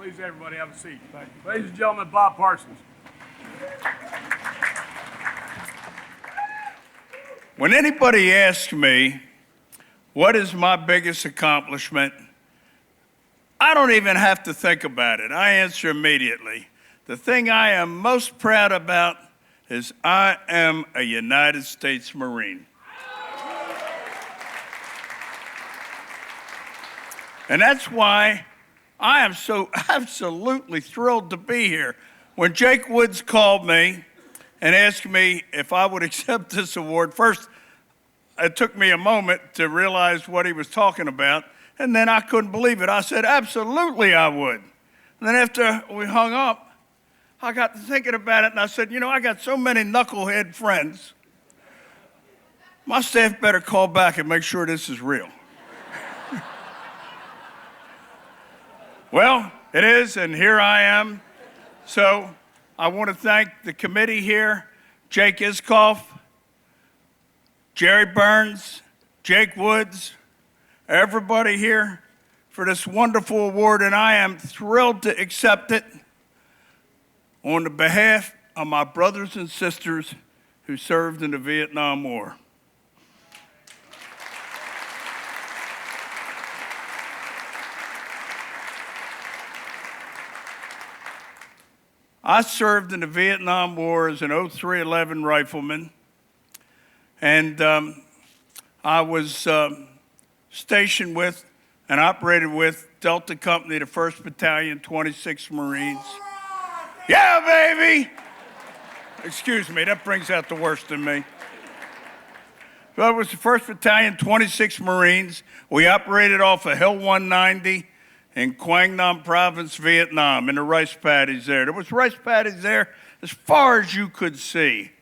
Please, everybody, have a seat. Thank you. Ladies and gentlemen, Bob Parsons. When anybody asks me, what is my biggest accomplishment, I don't even have to think about it. I answer immediately. The thing I am most proud about is I am a United States Marine. And that's why I am so absolutely thrilled to be here. When Jake Woods called me and asked me if I would accept this award, first, it took me a moment to realize what he was talking about, and then I couldn't believe it. I said, absolutely I would. And then after we hung up, I got to thinking about it, and I said, I got so many knucklehead friends. My staff better call back and make sure this is real. Well, it is, and here I am. So I want to thank the committee here, Jake Iskoff, Jerry Burns, Jake Woods, everybody here for this wonderful award, and I am thrilled to accept it on the behalf of my brothers and sisters who served in the Vietnam War. I served in the Vietnam War as an 0311 rifleman, and I was stationed with and operated with Delta Company, the 1st Battalion, 26 Marines. Yeah, baby! Excuse me, that brings out the worst in me. So I was the 1st Battalion, 26 Marines. We operated off of Hill 190 in Quang Nam Province, Vietnam, in the rice paddies there. There was rice paddies there as far as you could see.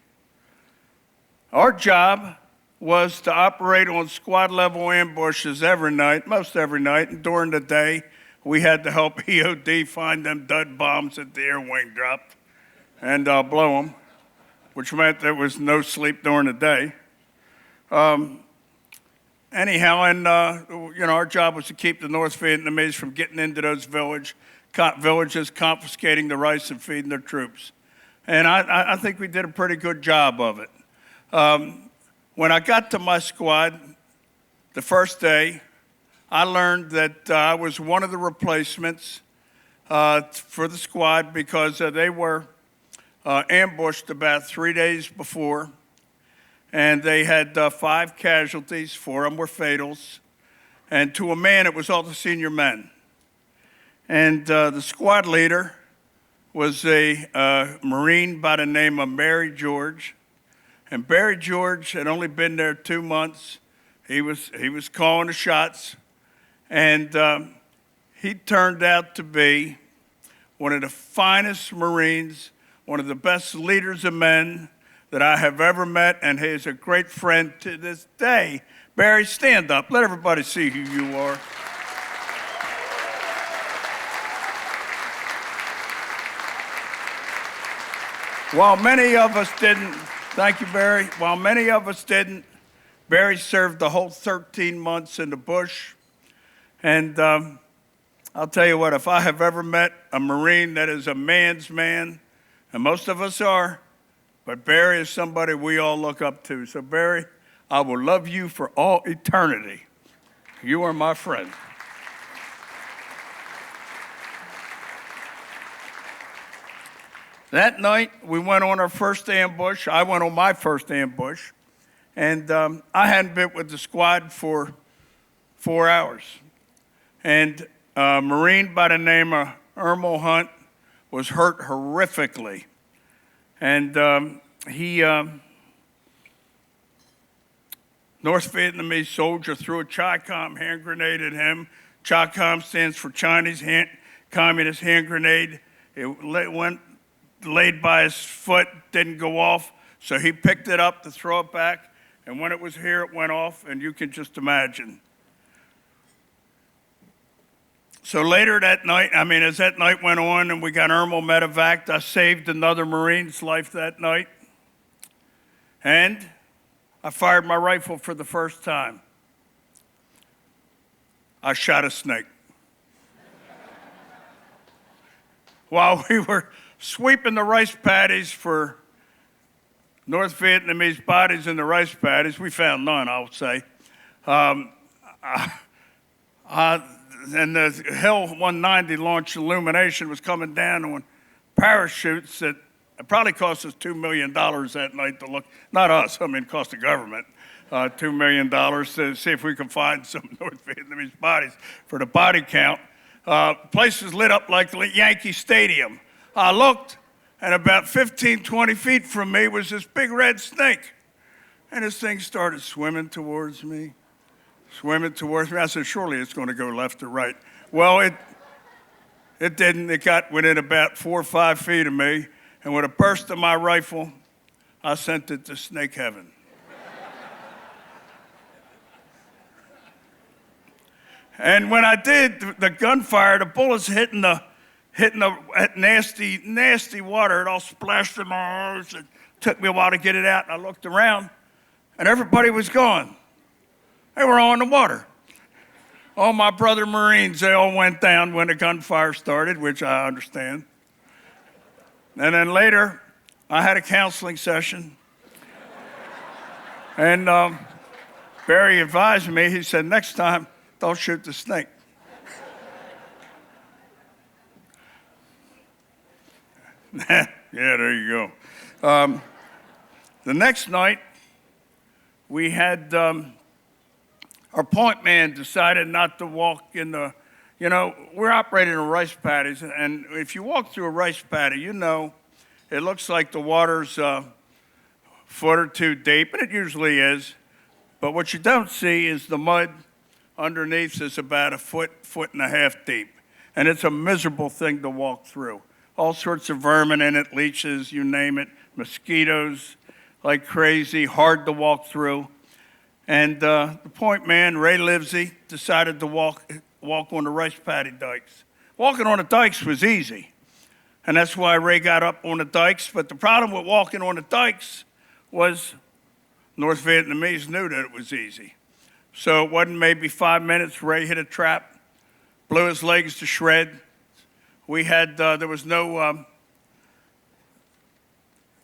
Our job was to operate on squad-level ambushes every night, most every night, and during the day, we had to help EOD find them dud bombs that the air wing dropped and blow them, which meant there was no sleep during the day. Anyhow, and our job was to keep the North Vietnamese from getting into those villages, confiscating the rice and feeding their troops. And I think we did a pretty good job of it. When I got to my squad, the first day, I learned that I was one of the replacements for the squad because they were ambushed about 3 days before. And they had 5 casualties, 4 of them were fatals. And to a man, it was all the senior men. And the squad leader was a Marine by the name of Barry George. And Barry George had only been there 2 months. He was calling the shots. And he turned out to be one of the finest Marines, one of the best leaders of men that I have ever met, and he is a great friend to this day. Barry, stand up. Let everybody see who you are. While many of us didn't, thank you, Barry. While many of us didn't, Barry served the whole 13 months in the bush. And I'll tell you what, if I have ever met a Marine that is a man's man, and most of us are, but Barry is somebody we all look up to. So Barry, I will love you for all eternity. You are my friend. That night, we went on our first ambush. I went on my first ambush. And I hadn't been with the squad for 4 hours. And a Marine by the name of Ermal Hunt was hurt horrifically. And North Vietnamese soldier threw a Chi-Com hand grenade at him. Chi-Com stands for Chinese Communist hand grenade. It went laid by his foot, didn't go off, so he picked it up to throw it back, and when it was here, it went off, and you can just imagine. So later that night, as that night went on and we got Ermal medevaced, I saved another Marine's life that night, and I fired my rifle for the first time. I shot a snake. while we were sweeping the rice paddies for North Vietnamese bodies in the rice paddies. We found none, I'll say. And the Hill 190 launch illumination was coming down on parachutes that it probably cost us $2 million that night to look. Not us, I mean, it cost the government $2 million to see if we could find some North Vietnamese bodies for the body count. Place was lit up like Yankee Stadium. I looked, and about 15, 20 feet from me was this big red snake. And this thing started swimming towards me. I said, surely it's going to go left or right. Well, it didn't. It got within about 4 or 5 feet of me. And with a burst of my rifle, I sent it to snake heaven. And when I did, the gunfire, the bullets hitting the nasty, nasty water. It all splashed in my eyes. It took me a while to get it out. And I looked around, and everybody was gone. They were all in the water. All my brother Marines, they all went down when the gunfire started, which I understand. And then later, I had a counseling session. And Barry advised me, he said, next time, don't shoot the snake. Yeah, there you go. The next night, we had our point man decided not to walk in the, we're operating in rice paddies, and if you walk through a rice paddy, it looks like the water's a foot or two deep, and it usually is. But what you don't see is the mud underneath is about a foot and a half deep. And it's a miserable thing to walk through. All sorts of vermin in it, leeches, you name it, mosquitoes like crazy, hard to walk through. And the point man, Ray Livesey, decided to walk on the rice paddy dikes. Walking on the dikes was easy. And that's why Ray got up on the dikes. But the problem with walking on the dikes was North Vietnamese knew that it was easy. So it wasn't maybe 5 minutes, Ray hit a trap, blew his legs to shred. We had, there was no,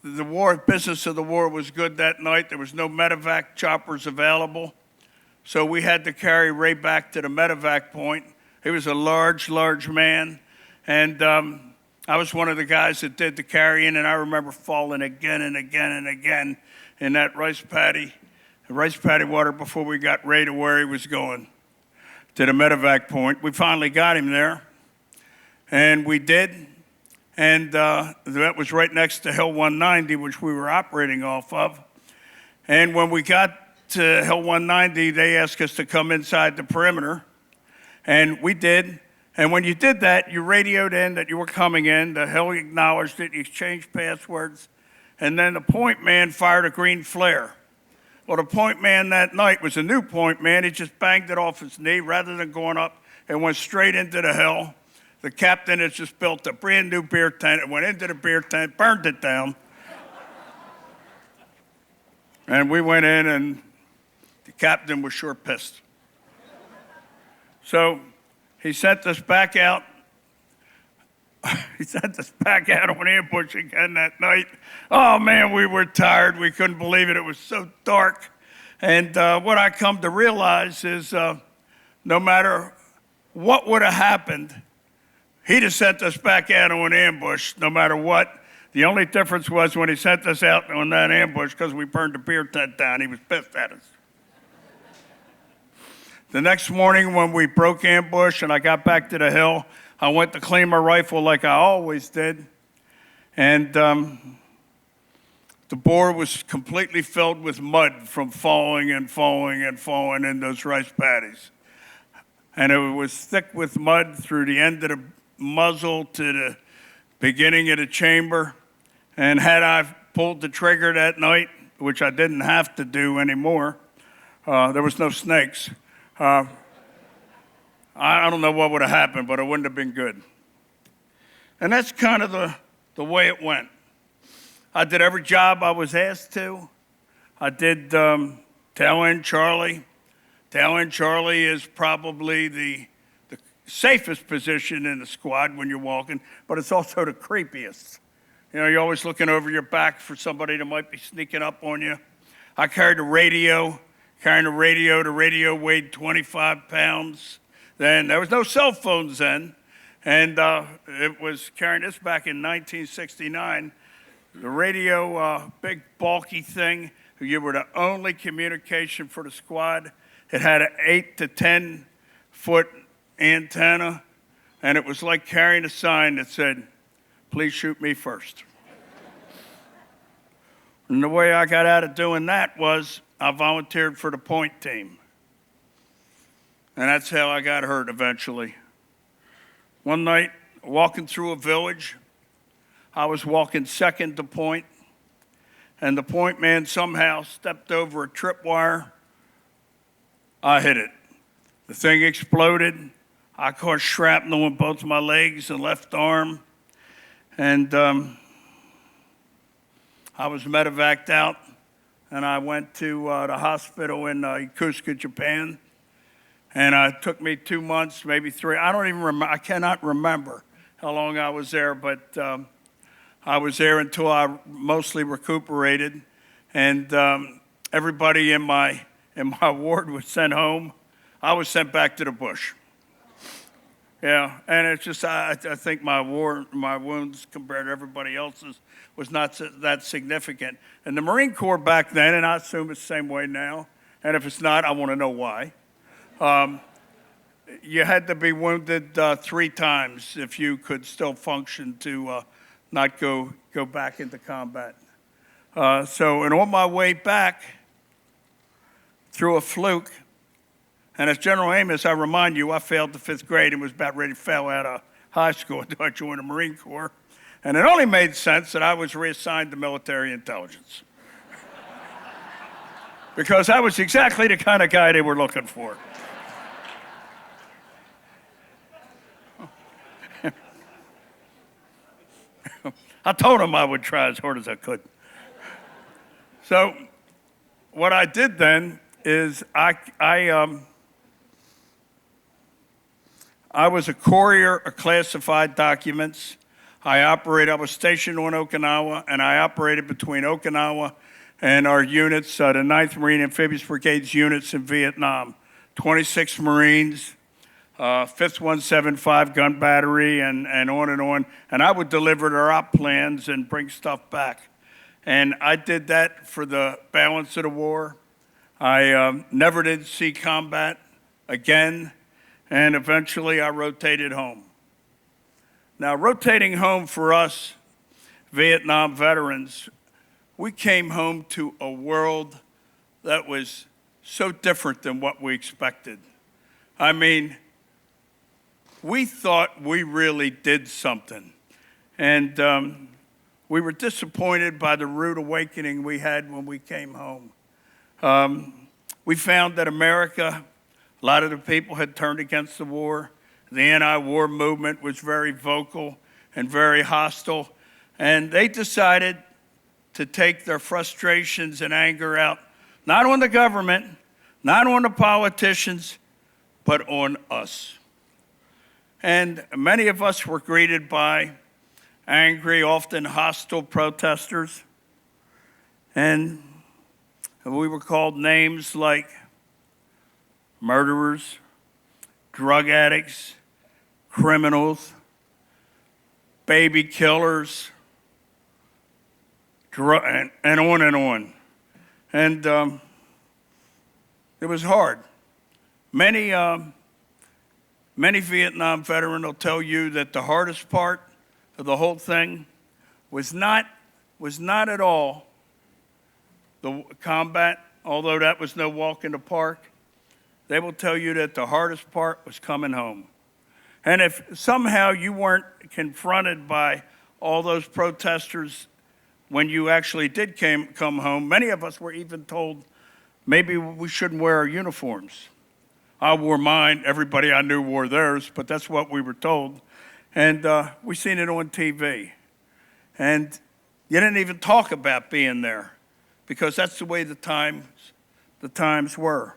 the business of the war was good that night. There was no medevac choppers available. So we had to carry Ray back to the medevac point. He was a large, large man. And I was one of the guys that did the carrying, and I remember falling again and again and again in that rice paddy water before we got Ray to where he was going, to the medevac point. We finally got him there, and we did. And that was right next to Hill 190, which we were operating off of. And when we got to Hill 190, they asked us to come inside the perimeter, and we did. And when you did that, you radioed in that you were coming in. The Hill acknowledged it. You exchanged passwords. And then the point man fired a green flare. Well, the point man that night was a new point man. He just banged it off his knee rather than going up and went straight into the Hill. The captain had just built a brand new beer tent and went into the beer tent, burned it down. And we went in, and the captain was sure pissed. So he sent us back out. He sent us back out on ambush again that night. Oh, man, we were tired. We couldn't believe it. It was so dark. And what I come to realize is no matter what would have happened, he'd have sent us back out on ambush no matter what. The only difference was when he sent us out on that ambush, because we burned the beer tent down, he was pissed at us. The next morning when we broke ambush and I got back to the Hill, I went to clean my rifle like I always did. And the bore was completely filled with mud from falling and falling and falling in those rice paddies. And it was thick with mud through the end of the muzzle to the beginning of the chamber. And had I pulled the trigger that night, which I didn't have to do anymore, there was no snakes. I don't know what would have happened, but it wouldn't have been good. And that's kind of the way it went. I did every job I was asked to. I did Tail End Charlie. Tail End Charlie is probably the safest position in the squad when you're walking, but it's also the creepiest. You know, you're always looking over your back for somebody that might be sneaking up on you. I carried a radio. Carrying a radio, the radio weighed 25 pounds. Then there was no cell phones then. And it was carrying this back in 1969. The radio, big bulky thing. You were the only communication for the squad. It had an 8 to 10 foot antenna, and it was like carrying a sign that said, "Please shoot me first." And the way I got out of doing that was I volunteered for the point team. And that's how I got hurt eventually. One night, walking through a village, I was walking second to point, and the point man somehow stepped over a tripwire. I hit it. The thing exploded. I caught shrapnel in both my legs and left arm, and I was medevaced out, and I went to the hospital in Yokosuka, Japan, and it took me 2 months, maybe 3. I don't even remember. I cannot remember how long I was there, but I was there until I mostly recuperated, and everybody in my ward was sent home. I was sent back to the bush. Yeah, and it's just I think my wounds compared to everybody else's was not that significant. And the Marine Corps back then, and I assume it's the same way now, and if it's not, I want to know why. You had to be wounded 3 times if you could still function to not go back into combat. And on my way back, through a fluke, and as General Amos, I remind you, I failed the 5th grade and was about ready to fail out of high school until I joined the Marine Corps. And it only made sense that I was reassigned to military intelligence. Because I was exactly the kind of guy they were looking for. I told them I would try as hard as I could. So what I did then is I was a courier of classified documents. I was stationed on Okinawa, and I operated between Okinawa and our units, the 9th Marine Amphibious Brigade's units in Vietnam. 26 Marines, 5th 175 gun battery, and on and on. And I would deliver their op plans and bring stuff back. And I did that for the balance of the war. I never did see combat again, and eventually I rotated home. Now, rotating home for us, Vietnam veterans, we came home to a world that was so different than what we expected. I mean, we thought we really did something. And we were disappointed by the rude awakening we had when we came home. We found that America, a lot of the people had turned against the war. The anti-war movement was very vocal and very hostile. And they decided to take their frustrations and anger out, not on the government, not on the politicians, but on us. And many of us were greeted by angry, often hostile protesters. And we were called names like murderers, drug addicts, criminals, baby killers, and on and on. And it was hard. Many Vietnam veterans will tell you that the hardest part of the whole thing was not at all the combat, although that was no walk in the park. They will tell you that the hardest part was coming home. And if somehow you weren't confronted by all those protesters when you actually did come home, many of us were even told maybe we shouldn't wear our uniforms. I wore mine. Everybody I knew wore theirs, but that's what we were told. And we seen it on TV. And you didn't even talk about being there because that's the way the times were.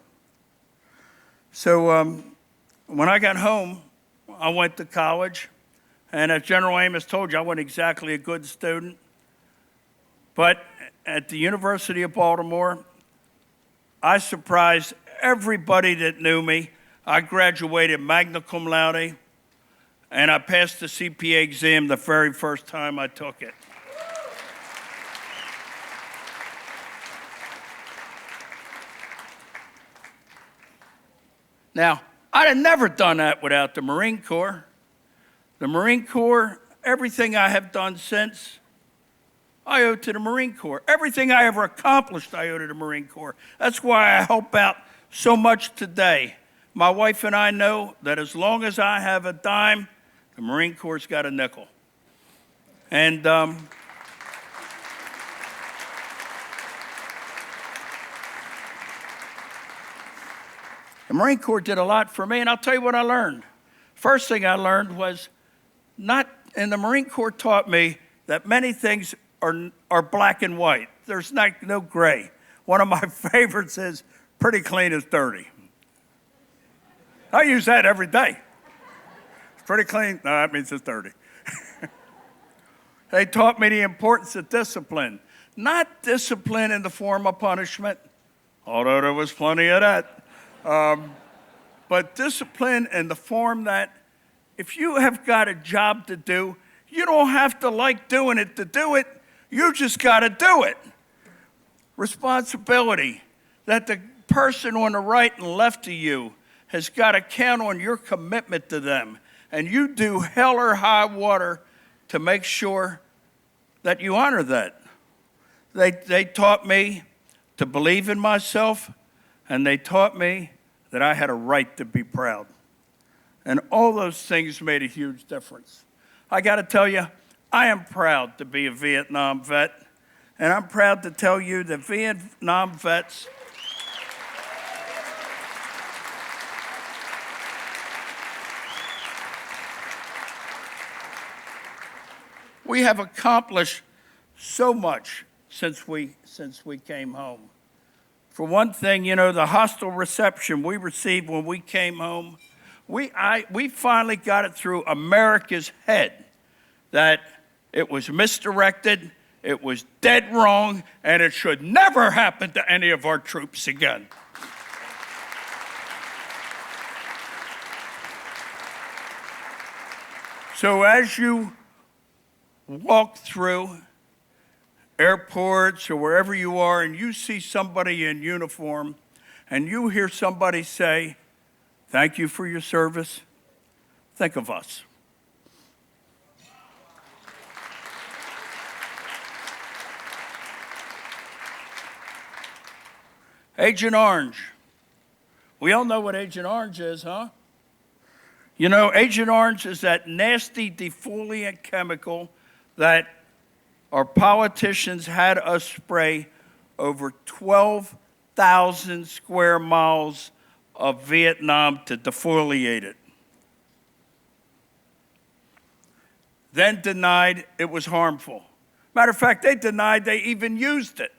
So when I got home, I went to college. And as General Amos told you, I wasn't exactly a good student. But at the University of Baltimore, I surprised everybody that knew me. I graduated magna cum laude, and I passed the CPA exam the very first time I took it. Now, I'd have never done that without the Marine Corps. The Marine Corps, everything I have done since, I owe to the Marine Corps. Everything I ever accomplished, I owe to the Marine Corps. That's why I help out so much today. My wife and I know that as long as I have a dime, the Marine Corps' got a nickel. And the Marine Corps did a lot for me, and I'll tell you what I learned. First thing I learned was and the Marine Corps taught me that many things are black and white. There's no gray. One of my favorites is pretty clean is dirty. I use that every day. It's pretty clean. No, that means it's dirty. They taught me the importance of discipline. Not discipline in the form of punishment, although there was plenty of that. But discipline in the form that if you have got a job to do, you don't have to like doing it to do it. You just got to do it. Responsibility, that the person on the right and left of you has got to count on your commitment to them. And you do hell or high water to make sure that you honor that. They taught me to believe in myself, and they taught me that I had a right to be proud. And all those things made a huge difference. I got to tell you, I am proud to be a Vietnam vet, and I'm proud to tell you that Vietnam vets we have accomplished so much since we came home. For one thing, you know, the hostile reception we received when we came home, we finally got it through America's head that it was misdirected, it was dead wrong, and it should never happen to any of our troops again. So as you walk through airports or wherever you are and you see somebody in uniform and you hear somebody say, "Thank you for your service," think of us. Agent Orange. We all know what Agent Orange is, huh? You know, Agent Orange is that nasty defoliant chemical that our politicians had us spray over 12,000 square miles of Vietnam to defoliate it. Then denied it was harmful. Matter of fact, they denied they even used it.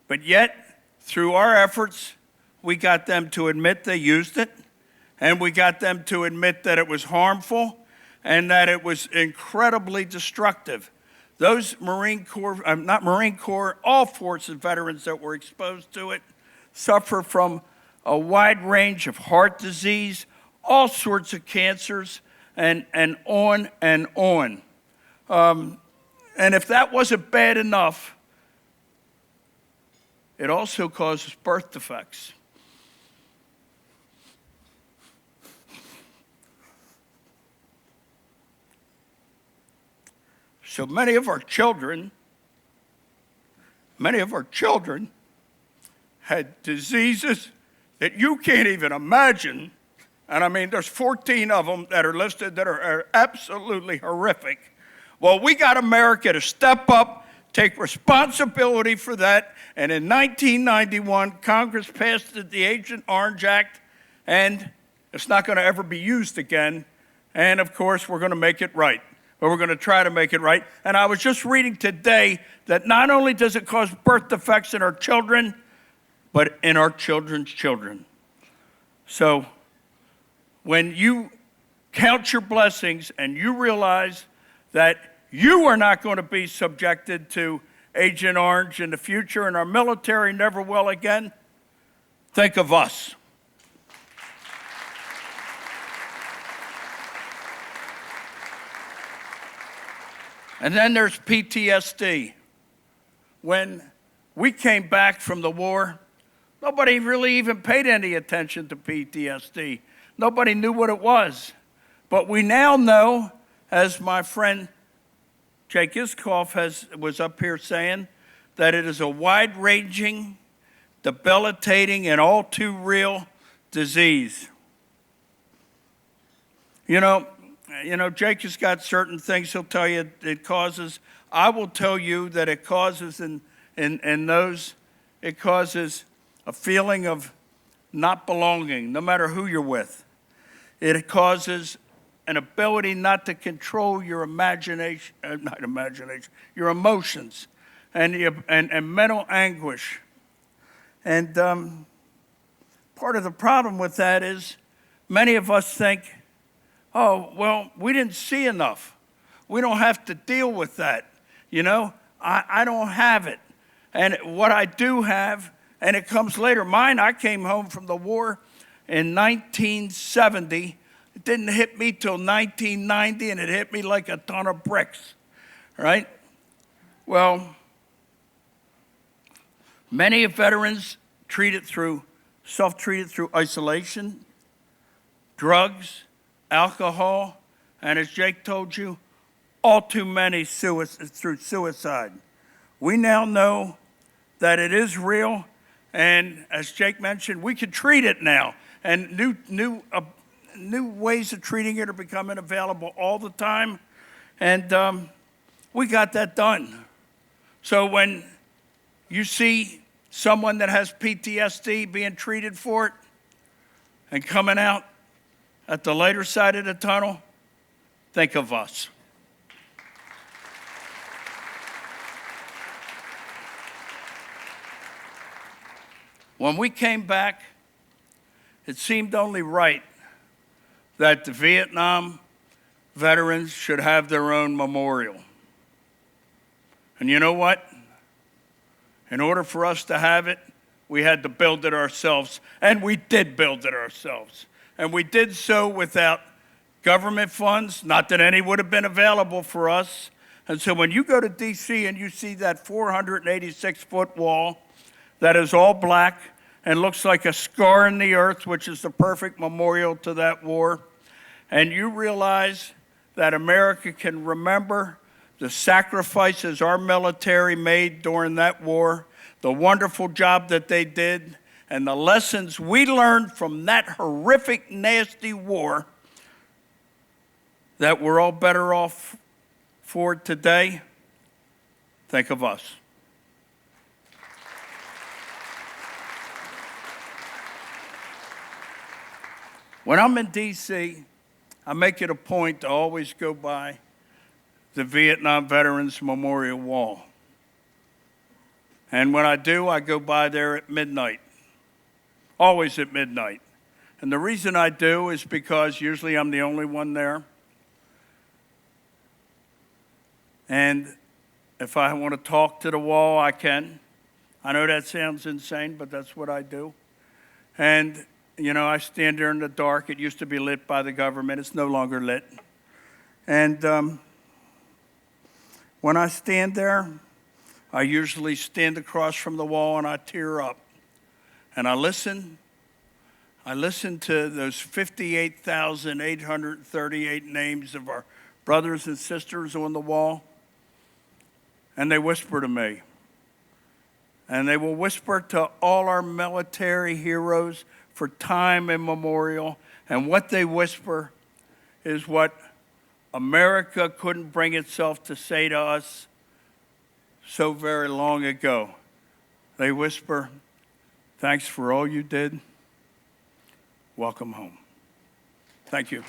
But yet, through our efforts, we got them to admit they used it, and we got them to admit that it was harmful and that it was incredibly destructive. Those Marine Corps, not Marine Corps, all forces veterans that were exposed to it suffer from a wide range of heart disease, all sorts of cancers, and on and on. And if that wasn't bad enough, it also causes birth defects. So many of our children had diseases that you can't even imagine. And I mean, there's 14 of them that are listed that are absolutely horrific. Well, we got America to step up, take responsibility for that. And in 1991, Congress passed the Agent Orange Act, and it's not going to ever be used again. And of course, we're going to make it right. But we're going to try to make it right. And I was just reading today that not only does it cause birth defects in our children, but in our children's children. So when you count your blessings and you realize that you are not going to be subjected to Agent Orange in the future, and our military never will again, think of us. And then there's PTSD. When we came back from the war, nobody really even paid any attention to PTSD. Nobody knew what it was. But we now know, as my friend Jake Iskoff was up here saying, that it is a wide-ranging, debilitating, and all too real disease. You know, Jake has got certain things he'll tell you it causes. I will tell you that it causes it causes a feeling of not belonging, no matter who you're with. It causes an ability not to control your your emotions and mental anguish. And part of the problem with that is many of us think, oh, well, we didn't see enough. We don't have to deal with that. I don't have it. And what I do have, and it comes later. Mine, I came home from the war in 1970. It didn't hit me till 1990, and it hit me like a ton of bricks, right? Well, many veterans self-treated through isolation, drugs, alcohol, and as Jake told you, all too many through suicide. We now know that it is real, and as Jake mentioned, we can treat it now, and new ways of treating it are becoming available all the time, and we got that done. So when you see someone that has PTSD being treated for it and coming out at the later side of the tunnel, think of us. When we came back, it seemed only right that the Vietnam veterans should have their own memorial. And you know what? In order for us to have it, we had to build it ourselves, and we did build it ourselves. And we did so without government funds, not that any would have been available for us. And so when you go to D.C. and you see that 486-foot wall that is all black and looks like a scar in the earth, which is the perfect memorial to that war, and you realize that America can remember the sacrifices our military made during that war, the wonderful job that they did, and the lessons we learned from that horrific, nasty war, that we're all better off for today, think of us. When I'm in D.C., I make it a point to always go by the Vietnam Veterans Memorial Wall. And when I do, I go by there at midnight, always at midnight. And the reason I do is because usually I'm the only one there. And if I want to talk to the wall, I can. I know that sounds insane, but that's what I do. And I stand there in the dark. It used to be lit by the government. It's no longer lit. And when I stand there, I usually stand across from the wall and I tear up. And I listen to those 58,838 names of our brothers and sisters on the wall. And they whisper to me. And they will whisper to all our military heroes for time immemorial. And what they whisper is what America couldn't bring itself to say to us so very long ago. They whisper, "Thanks for all you did. Welcome home." Thank you.